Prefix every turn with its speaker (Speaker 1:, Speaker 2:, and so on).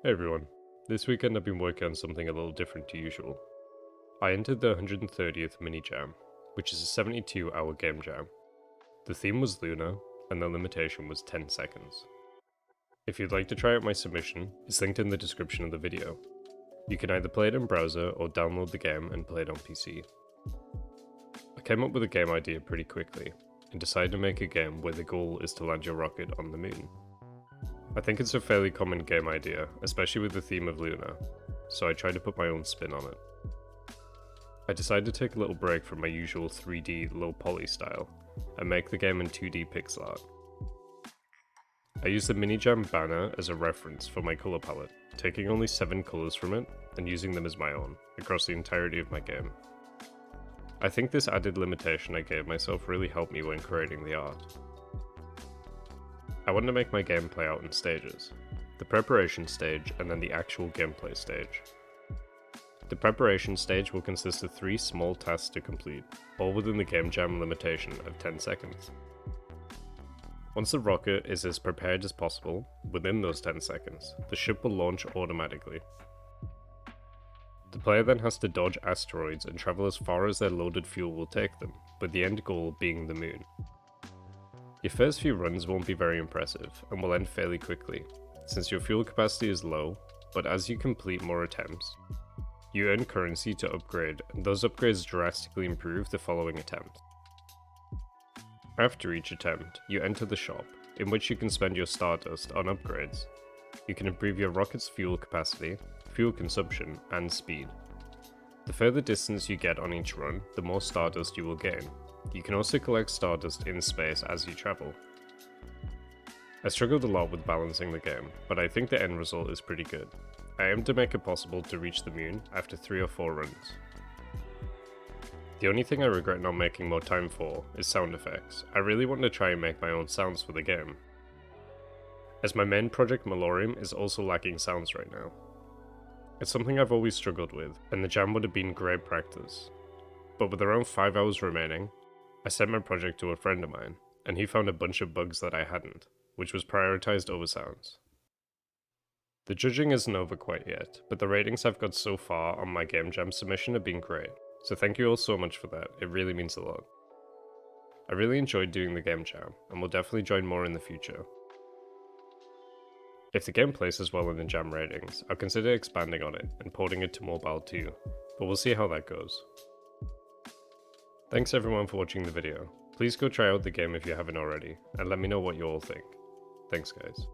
Speaker 1: Hey everyone, this weekend I've been working on something a little different to usual. I entered the 130th minijam, which is a 72-hour game jam. The theme was Lunar, and the limitation was 10 seconds. If you'd like to try out my submission, it's linked in the description of the video. You can either play it in browser or download the game and play it on PC. I came up with a game idea pretty quickly, and decided to make a game where the goal is to land your rocket on the moon. I think it's a fairly common game idea, especially with the theme of Lunar, so I tried to put my own spin on it. I decided to take a little break from my usual 3D low poly style, and make the game in 2D pixel art. I used the minijam banner as a reference for my colour palette, taking only 7 colours from it, and using them as my own, across the entirety of my game. I think this added limitation I gave myself really helped me when creating the art. I wanted to make my game play out in stages, the preparation stage and then the actual gameplay stage. The preparation stage will consist of 3 small tasks to complete, all within the game jam limitation of 10 seconds. Once the rocket is as prepared as possible, within those 10 seconds, the ship will launch automatically. The player then has to dodge asteroids and travel as far as their loaded fuel will take them, with the end goal being the moon. Your first few runs won't be very impressive, and will end fairly quickly, since your fuel capacity is low, but as you complete more attempts, you earn currency to upgrade, and those upgrades drastically improve the following attempt. After each attempt, you enter the shop, in which you can spend your stardust on upgrades. You can improve your rocket's fuel capacity, fuel consumption, and speed. The further distance you get on each run, the more stardust you will gain. You can also collect stardust in space as you travel. I struggled a lot with balancing the game, but I think the end result is pretty good. I aim to make it possible to reach the moon after 3 or 4 runs. The only thing I regret not making more time for is sound effects. I really want to try and make my own sounds for the game, as my main project Malorium is also lacking sounds right now. It's something I've always struggled with, and the jam would have been great practice. But with around 5 hours remaining, I sent my project to a friend of mine, and he found a bunch of bugs that I hadn't, which was prioritized over sounds. The judging isn't over quite yet, but the ratings I've got so far on my game jam submission have been great, so thank you all so much for that, it really means a lot. I really enjoyed doing the game jam, and will definitely join more in the future. If the game plays as well in the jam ratings, I'll consider expanding on it and porting it to mobile too, but we'll see how that goes. Thanks everyone for watching the video. Please go try out the game if you haven't already, and let me know what you all think. Thanks guys.